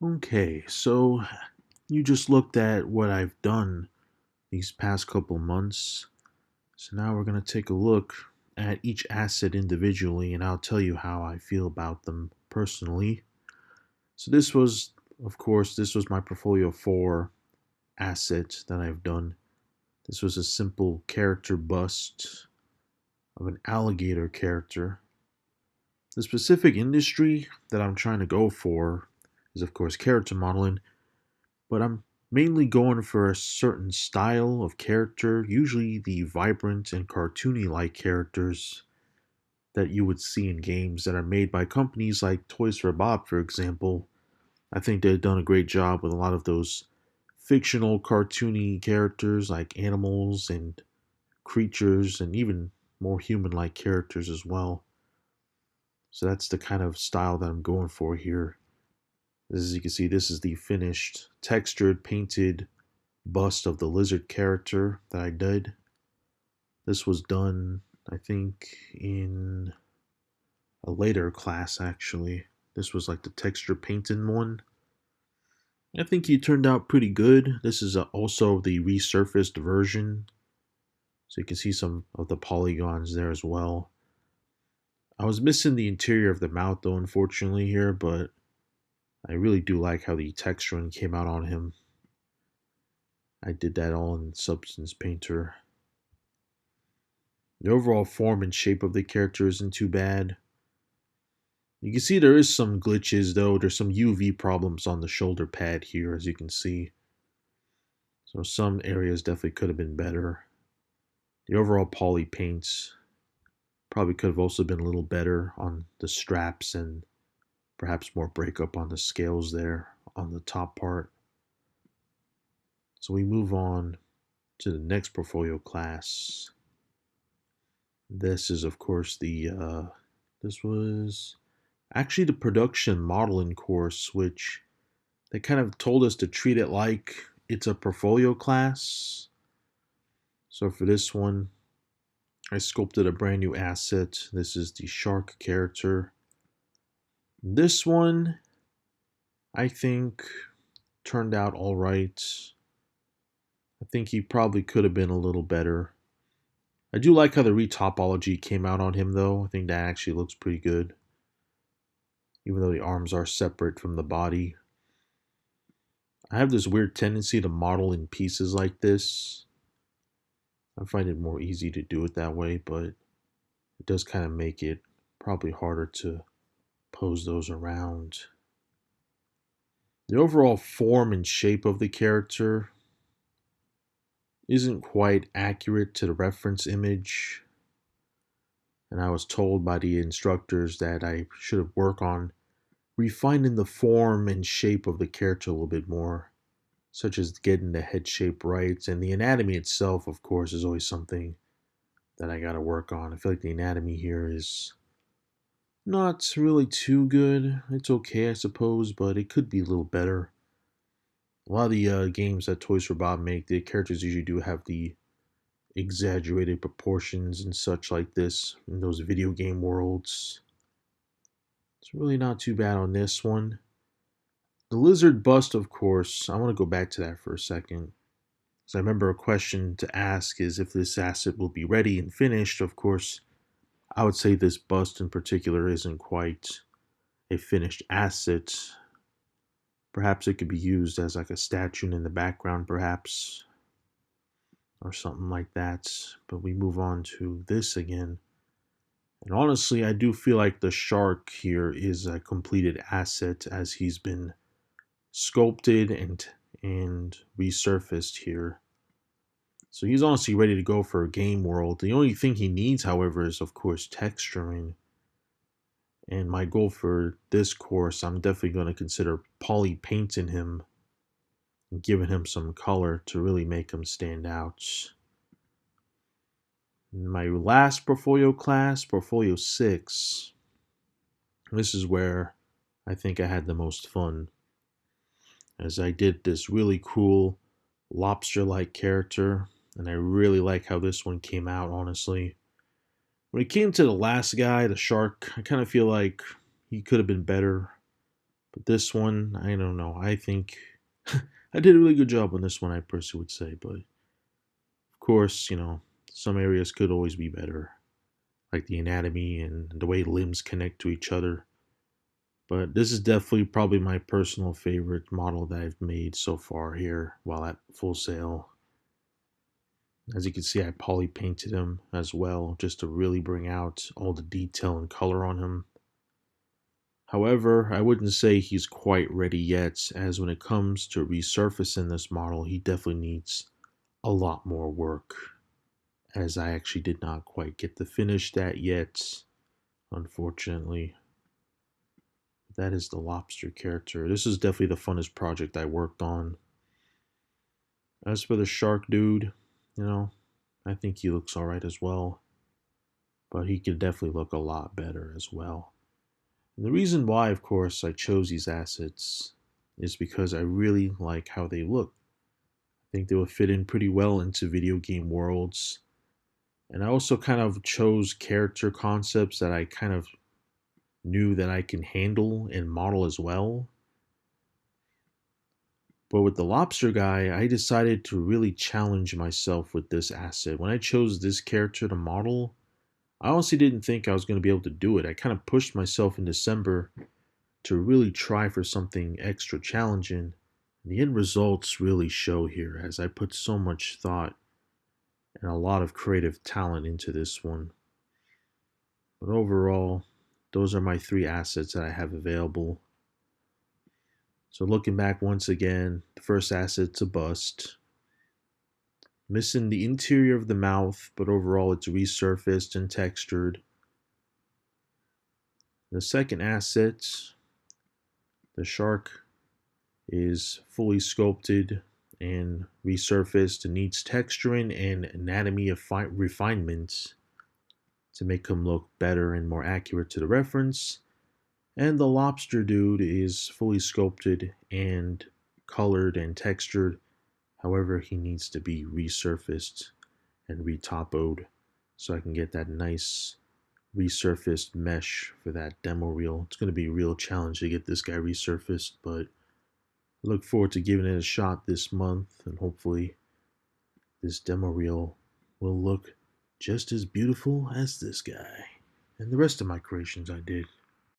Okay, so you just looked at what I've done these past couple months. So now we're going to take a look at each asset individually and I'll tell you how I feel about them personally. So this was my portfolio 4 asset that I've done. This was a simple character bust of an alligator character. The specific industry that I'm trying to go for is of course character modeling, but I'm mainly going for a certain style of character, usually the vibrant and cartoony like characters that you would see in games that are made by companies like Toys for Bob, for example. I think they've done a great job with a lot of those fictional cartoony characters like animals and creatures and even more human like characters as well. So that's the kind of style that I'm going for here. As you can see, this is the finished, textured, painted bust of the lizard character that I did. This was done, I think, in a later class actually. This was like the texture painting one. I think he turned out pretty good. This is also the resurfaced version, so you can see some of the polygons there as well. I was missing the interior of the mouth though, unfortunately, here, but I really do like how the texturing came out on him. I did that all in Substance Painter. The overall form and shape of the character isn't too bad. You can see there is some glitches though. There's some UV problems on the shoulder pad here, as you can see. So some areas definitely could have been better. The overall poly paints probably could have also been a little better on the straps and perhaps more breakup on the scales there on the top part. So we move on to the next portfolio class. This is of course this was actually the production modeling course, which they kind of told us to treat it like it's a portfolio class. So for this one, I sculpted a brand new asset. This is the shark character. This one, I think, turned out all right. I think he probably could have been a little better. I do like how the retopology came out on him, though. I think that actually looks pretty good, even though the arms are separate from the body. I have this weird tendency to model in pieces like this. I find it more easy to do it that way, but it does kind of make it probably harder to pose those around. The overall form and shape of the character isn't quite accurate to the reference image, and I was told by the instructors that I should work on refining the form and shape of the character a little bit more, such as getting the head shape right, and the anatomy itself, of course, is always something that I gotta work on. I feel like the anatomy here is not really too good. It's okay, I suppose, but it could be a little better. A lot of the games that Toys for Bob make, the characters usually do have the exaggerated proportions and such like this in those video game worlds. It's really not too bad on this one. The lizard bust, of course, I want to go back to that for a second. So I remember a question to ask is if this asset will be ready and finished. Of course, I would say this bust in particular isn't quite a finished asset. Perhaps it could be used as like a statue in the background, perhaps, or something like that. But we move on to this again. And honestly, I do feel like the shark here is a completed asset as he's been sculpted and resurfaced here. So he's honestly ready to go for a game world. The only thing he needs, however, is of course texturing. And my goal for this course, I'm definitely going to consider poly painting him and giving him some color to really make him stand out. My last portfolio class, portfolio 6, this is where I think I had the most fun, as I did this really cool lobster-like character, and I really like how this one came out, honestly. When it came to the last guy, the shark, I kind of feel like he could have been better. But this one, I don't know. I think I did a really good job on this one, I personally would say. But of course, some areas could always be better, like the anatomy and the way limbs connect to each other. But this is definitely probably my personal favorite model that I've made so far here while at Full Sail. As you can see, I poly painted him as well just to really bring out all the detail and color on him. However, I wouldn't say he's quite ready yet, as when it comes to resurfacing this model, he definitely needs a lot more work, as I actually did not quite get to finish that yet, unfortunately. That is the lobster character. This is definitely the funnest project I worked on. As for the shark dude, I think he looks alright as well, but he could definitely look a lot better as well. And the reason why, of course, I chose these assets is because I really like how they look. I think they will fit in pretty well into video game worlds. And I also kind of chose character concepts that I kind of knew that I can handle and model as well. But with the lobster guy, I decided to really challenge myself with this asset. When I chose this character to model, I honestly didn't think I was going to be able to do it. I kind of pushed myself in December to really try for something extra challenging. The end results really show here as I put so much thought and a lot of creative talent into this one. But overall, those are my three assets that I have available. So looking back once again, the first asset's a bust. Missing the interior of the mouth, but overall it's resurfaced and textured. The second asset, the shark, is fully sculpted and resurfaced and needs texturing and anatomy refinements to make him look better and more accurate to the reference. And the lobster dude is fully sculpted and colored and textured. However, he needs to be resurfaced and retopoed so I can get that nice resurfaced mesh for that demo reel. It's going to be a real challenge to get this guy resurfaced, but I look forward to giving it a shot this month, and hopefully this demo reel will look just as beautiful as this guy and the rest of my creations I did.